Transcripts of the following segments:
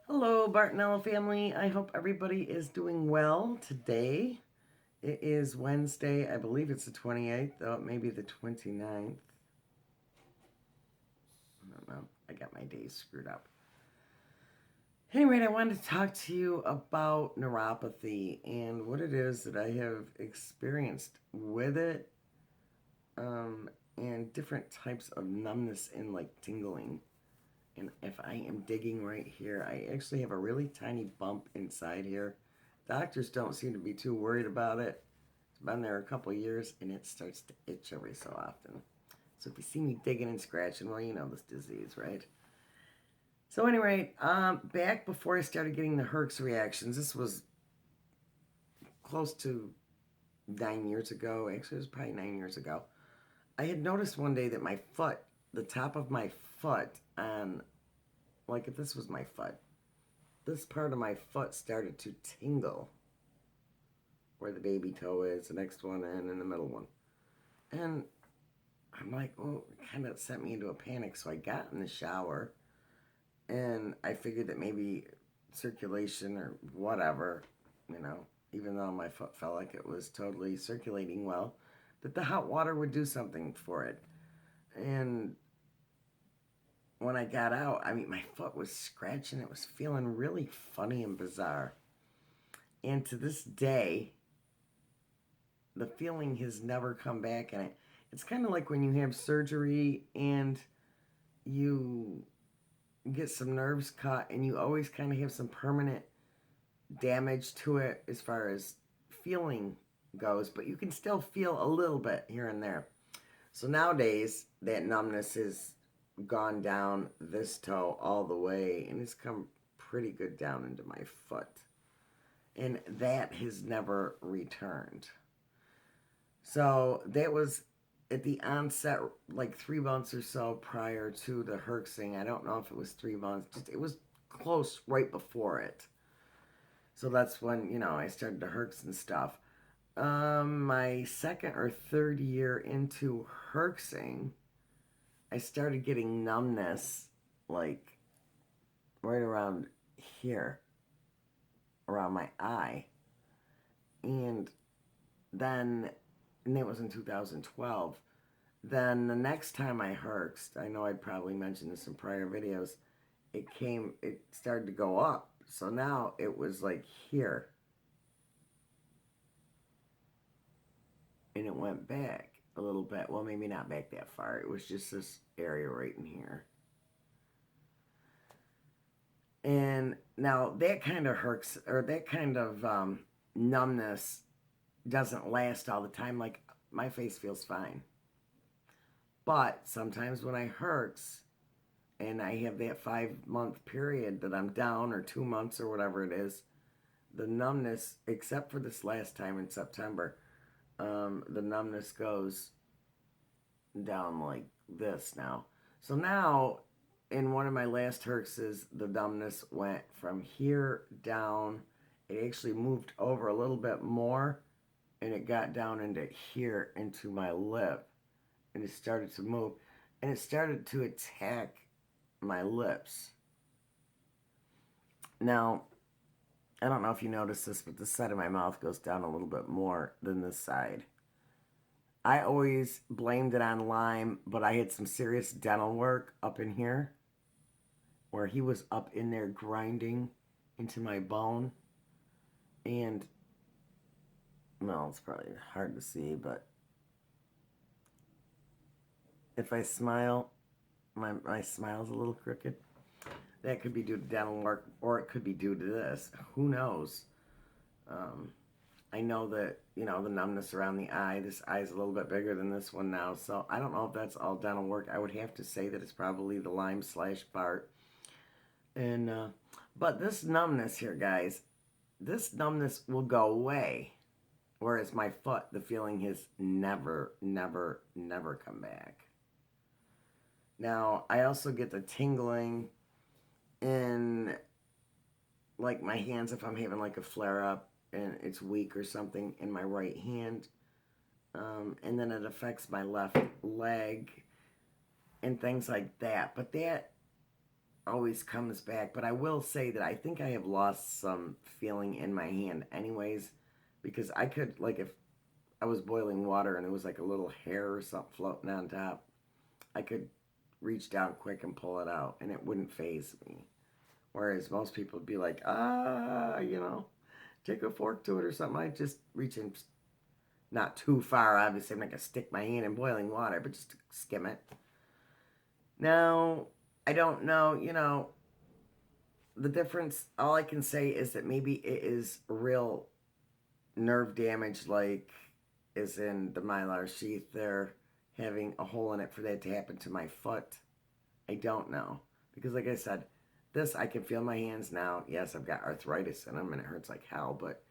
Hello, Bartonella family. I hope everybody is doing well today. It is Wednesday. I believe it's the 28th, though it may be the 29th. I don't know. I got my days screwed up. Anyway, I wanted to talk to you about neuropathy and what it is that I have experienced with it, and different types of numbness and like tingling. And if I am digging right here, I actually have a really tiny bump inside here. Doctors don't seem to be too worried about it. It's been there a couple of years and it starts to itch every so often. So if you see me digging and scratching, well, you know this disease, right? So anyway, back before I started getting the Herx reactions, this was close to 9 years ago. Actually, it was probably 9 years ago. I had noticed one day that my foot, the top of my foot, like if this was my foot, this part of my foot started to tingle where the baby toe is, the next one, and in the middle one. And I'm like, well, it kind of sent me into a panic. So I got in the shower and I figured that maybe circulation or whatever, even though my foot felt like it was totally circulating well, that the hot water would do something for it. And when I got out, I mean, my foot was scratching. It was feeling really funny and bizarre. And to this day, the feeling has never come back. And it's kind of like when you have surgery and you get some nerves cut and you always kind of have some permanent damage to it as far as feeling goes, but you can still feel a little bit here and there. So nowadays, that numbness has gone down this toe all the way and it's come pretty good down into my foot. And that has never returned. So that was at the onset, like 3 months or so prior to the herxing. I don't know if it was 3 months. It was close right before it. So that's when, I started to herx and stuff. My second or third year into herxing, I started getting numbness like right around here, around my eye. And then, and that was in 2012. Then the next time I herxed, I know I'd probably mentioned this in prior videos, it started to go up. So now it was like here. And it went back a little bit. Well, maybe not back that far. It was just this area right in here. And now that kind of herx, or that kind of numbness doesn't last all the time. Like my face feels fine. But sometimes when I herx and I have that 5 month period that I'm down, or 2 months or whatever it is, the numbness, except for this last time in September, the numbness goes down like this now. So now, in one of my last herxes, the numbness went from here down. It actually moved over a little bit more, and it got down into here, into my lip. And it started to move. And it started to attack my lips. Now, I don't know if you noticed this, but this side of my mouth goes down a little bit more than this side. I always blamed it on Lyme, but I had some serious dental work up in here where he was up in there grinding into my bone. And, well, it's probably hard to see, but if I smile, my smile's a little crooked. That could be due to dental work, or it could be due to this. Who knows? I know that, the numbness around the eye, this eye is a little bit bigger than this one now, so I don't know if that's all dental work. I would have to say that it's probably the Lyme / Bart. And, but this numbness here, guys, this numbness will go away. Whereas my foot, the feeling has never, never, never come back. Now, I also get the tingling in, like, my hands if I'm having, like, a flare-up and it's weak or something in my right hand. And then it affects my left leg. and things like that. But that always comes back. But I will say that I think I have lost some feeling in my hand anyways, because I could, like, if I was boiling water and there was like a little hair or something floating on top, I could reach down quick and pull it out and it wouldn't faze me. Whereas most people would be like, take a fork to it or something. I just reach in, not too far, obviously. I'm not going to stick my hand in boiling water, but just to skim it. Now, I don't know, the difference, all I can say is that maybe it is real nerve damage, like is in the mylar sheath there, having a hole in it for that to happen to my foot. I don't know. Because like I said, this, I can feel my hands now. Yes, I've got arthritis in them and it hurts like hell, but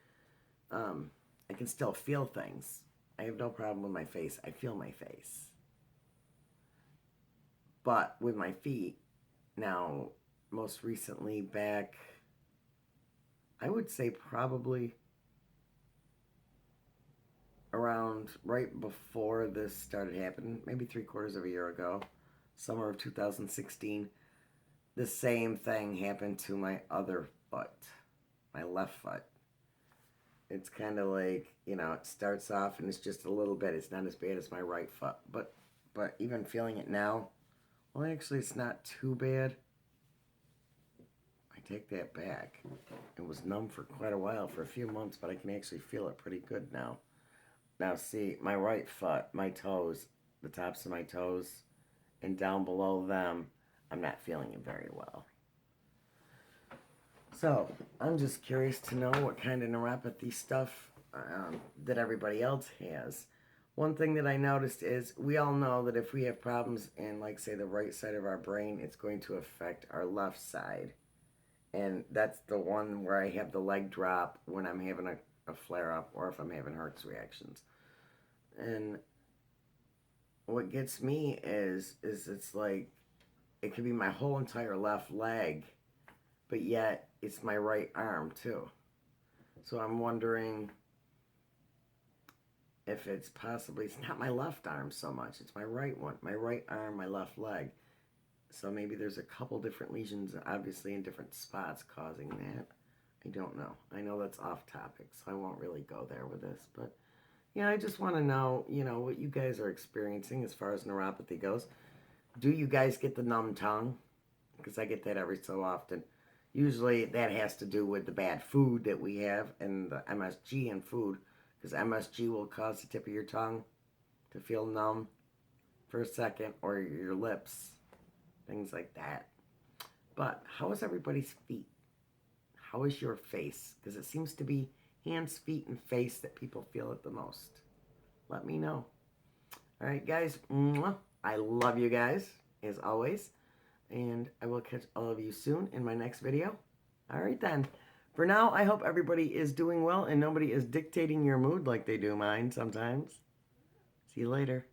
I can still feel things. I have no problem with my face. I feel my face. But with my feet, now, most recently back, I would say probably around right before this started happening, maybe 3/4 of a year ago, summer of 2016, the same thing happened to my other foot, my left foot. It's kind of like, it starts off and it's just a little bit. It's not as bad as my right foot. But even feeling it now, well, actually, it's not too bad. I take that back. It was numb for quite a while, for a few months, but I can actually feel it pretty good now. Now, see, my right foot, my toes, the tops of my toes, and down below them, I'm not feeling it very well. So, I'm just curious to know what kind of neuropathy stuff that everybody else has. One thing that I noticed is we all know that if we have problems in, like, say, the right side of our brain, it's going to affect our left side. And that's the one where I have the leg drop when I'm having a flare-up or if I'm having Hertz reactions. And what gets me is it's like it could be my whole entire left leg, but yet it's my right arm too. So I'm wondering if it's not my left arm so much, it's my right one, my right arm, my left leg. So maybe there's a couple different lesions, obviously in different spots, causing that. I don't know. I know that's off topic, so I won't really go there with this. But yeah, I just want to know, what you guys are experiencing as far as neuropathy goes. Do you guys get the numb tongue? Because I get that every so often. Usually that has to do with the bad food that we have and the MSG in food. Because MSG will cause the tip of your tongue to feel numb for a second, or your lips. Things like that. But how is everybody's feet? How is your face? Because it seems to be hands, feet, and face that people feel it the most. Let me know. All right, guys. I love you guys, as always. And I will catch all of you soon in my next video. All right, then. For now, I hope everybody is doing well and nobody is dictating your mood like they do mine sometimes. See you later.